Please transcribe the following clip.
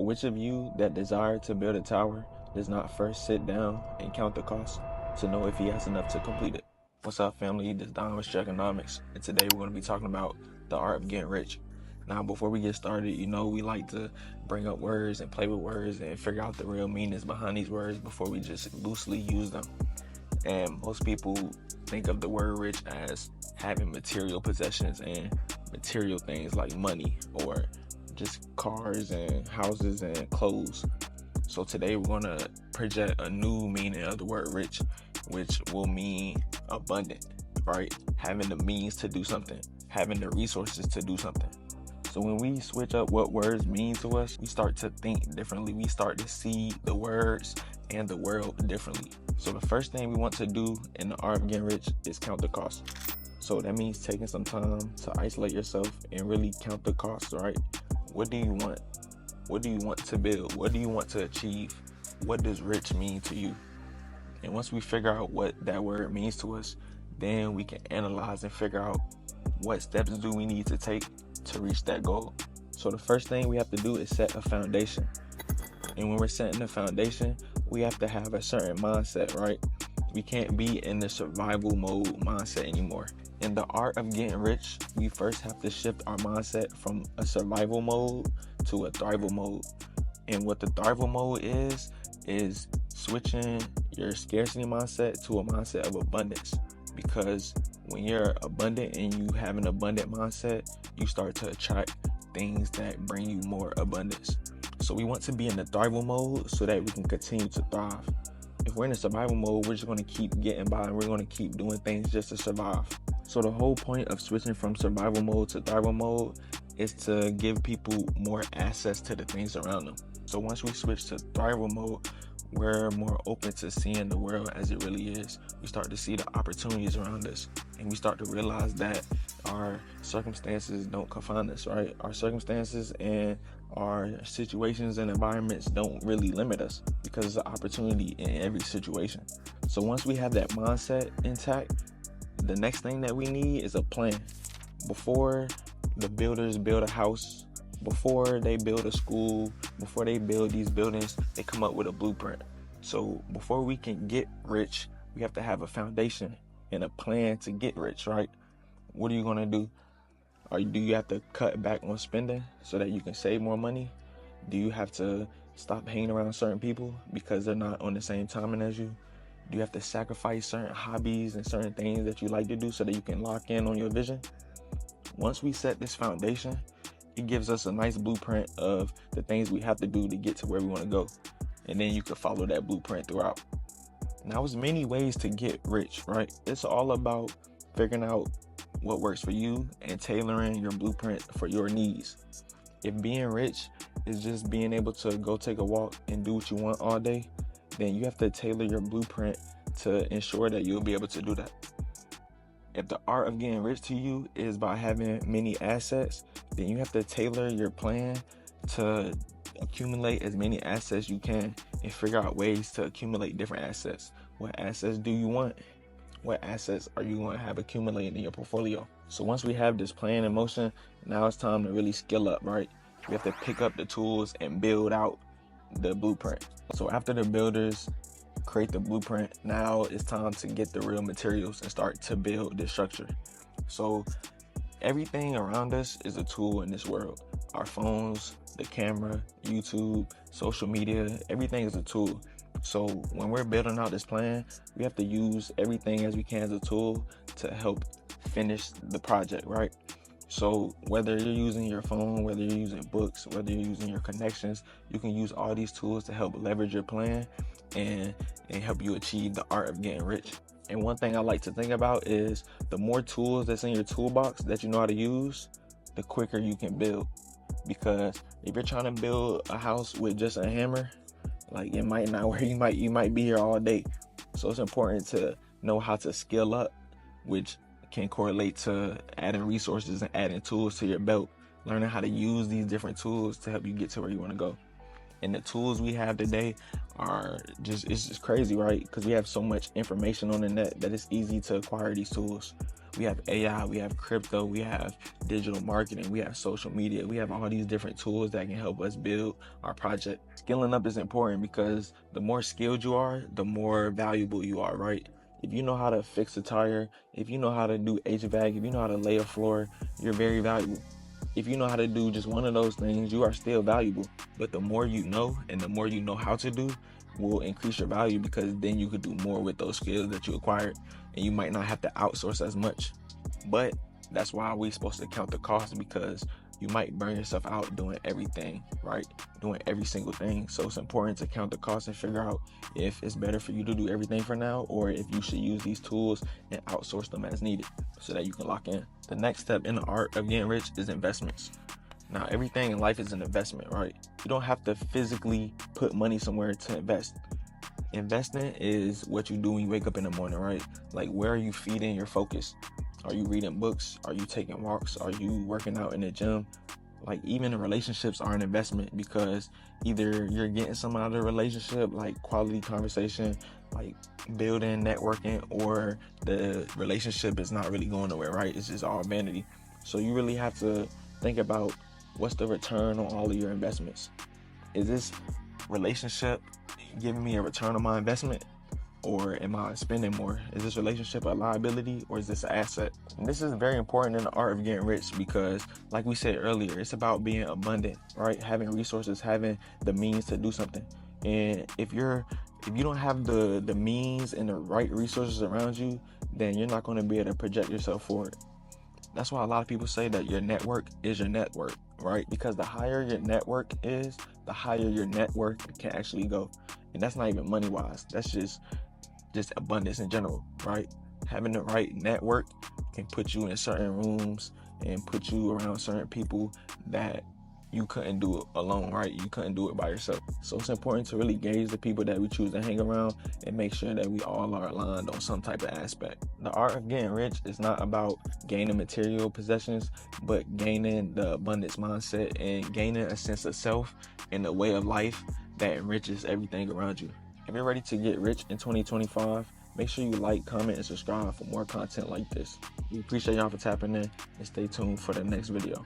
Which of you that desire to build a tower does not first sit down and count the cost to know if he has enough to complete it? What's up, family? This is Don with Economics, and today we're going to be talking about the art of getting rich. Now, before we get started, we like to bring up words and play with words and figure out the real meanings behind these words before we just loosely use them. And most people think of the word rich as having material possessions and material things like money or just cars and houses and clothes. So today we're going to project a new meaning of the word rich, which will mean abundant, right? Having the means to do something, having the resources to do something. So when we switch up what words mean to us, we start to think differently. We start to see the words and the world differently. So the first thing we want to do in the art of getting rich is count the cost. So that means taking some time to isolate yourself and really count the costs, right? What do you want? What do you want to build? What do you want to achieve? What does rich mean to you? And once we figure out what that word means to us, then we can analyze and figure out what steps do we need to take to reach that goal. So the first thing we have to do is set a foundation. And when we're setting a foundation, we have to have a certain mindset, right? We can't be in the survival mode mindset anymore. In the art of getting rich, we first have to shift our mindset from a survival mode to a thrival mode. And what the thrival mode is switching your scarcity mindset to a mindset of abundance. Because when you're abundant and you have an abundant mindset, you start to attract things that bring you more abundance. So we want to be in the thrival mode so that we can continue to thrive. If we're in a survival mode, we're just going to keep getting by and we're going to keep doing things just to survive. So the whole point of switching from survival mode to thrival mode is to give people more access to the things around them. So once we switch to thrival mode, we're more open to seeing the world as it really is. We start to see the opportunities around us, and we start to realize that our circumstances don't confine us, right? Our circumstances and our situations and environments don't really limit us because it's an opportunity in every situation. So once we have that mindset intact, the next thing that we need is a plan. Before the builders build a house, before they build a school, before they build these buildings, they come up with a blueprint. So before we can get rich, we have to have a foundation and a plan to get rich, right? What are you going to do? Do you have to cut back on spending so that you can save more money? Do you have to stop hanging around certain people because they're not on the same timing as you? Do you have to sacrifice certain hobbies and certain things that you like to do so that you can lock in on your vision? Once we set this foundation, it gives us a nice blueprint of the things we have to do to get to where we want to go. And then you can follow that blueprint throughout. Now, there's many ways to get rich, right? It's all about figuring out what works for you and tailoring your blueprint for your needs. If being rich is just being able to go take a walk and do what you want all day, then you have to tailor your blueprint to ensure that you'll be able to do that. If the art of getting rich to you is by having many assets, then you have to tailor your plan to accumulate as many assets you can and figure out ways to accumulate different assets. What assets do you want? What assets are you going to have accumulated in your portfolio? So once we have this plan in motion, now it's time to really skill up, right? We have to pick up the tools and build out the blueprint. So after the builders create the blueprint, now it's time to get the real materials and start to build the structure. So everything around us is a tool in this world. Our phones, the camera, YouTube, social media, everything is a tool. So when we're building out this plan, we have to use everything as we can as a tool to help finish the project, right? So whether you're using your phone, whether you're using books, whether you're using your connections, you can use all these tools to help leverage your plan and help you achieve the art of getting rich. And one thing I like to think about is the more tools that's in your toolbox that you know how to use, the quicker you can build. Because if you're trying to build a house with just a hammer, like it might not work. You might be here all day. So it's important to know how to skill up, which can correlate to adding resources and adding tools to your belt, learning how to use these different tools to help you get to where you want to go. And the tools we have today are it's just crazy, right? Because we have so much information on the net that it's easy to acquire these tools. We have AI, we have crypto, we have digital marketing, we have social media, we have all these different tools that can help us build our project. Skilling up is important because the more skilled you are, the more valuable you are, right? If you know how to fix a tire, if you know how to do HVAC, if you know how to lay a floor, you're very valuable. If you know how to do just one of those things, you are still valuable. But the more you know and the more you know how to do will increase your value, because then you could do more with those skills that you acquired, and you might not have to outsource as much. But that's why we're supposed to count the cost, because you might burn yourself out doing everything, right? Doing every single thing. So it's important to count the cost and figure out if it's better for you to do everything for now, or if you should use these tools and outsource them as needed so that you can lock in. The next step in the art of getting rich is investments. Now, everything in life is an investment, right? You don't have to physically put money somewhere to invest. Investing is what you do when you wake up in the morning, right? Like, where are you feeding your focus? Are you reading books? Are you taking walks? Are you working out in the gym? Like, even relationships are an investment, because either you're getting something out of the relationship, like quality conversation, like building, networking, or the relationship is not really going nowhere, right? It's just all vanity. So you really have to think about, what's the return on all of your investments? Is this relationship giving me a return on my investment? Or am I spending more? Is this relationship a liability, or is this an asset? And this is very important in the art of getting rich, because like we said earlier, it's about being abundant, right? Having resources, having the means to do something. And if you don't have the means and the right resources around you, then you're not going to be able to project yourself forward. That's why a lot of people say that your network is your net worth, right? Because the higher your network is, the higher your net worth can actually go. And that's not even money wise. That's just abundance in general, right? Having the right network can put you in certain rooms and put you around certain people that you couldn't do it alone, right? You couldn't do it by yourself. So it's important to really gauge the people that we choose to hang around and make sure that we all are aligned on some type of aspect. The art of getting rich is not about gaining material possessions, but gaining the abundance mindset and gaining a sense of self and a way of life that enriches everything around you. If you're ready to get rich in 2025, make sure you like, comment, and subscribe for more content like this. We appreciate y'all for tapping in, and stay tuned for the next video.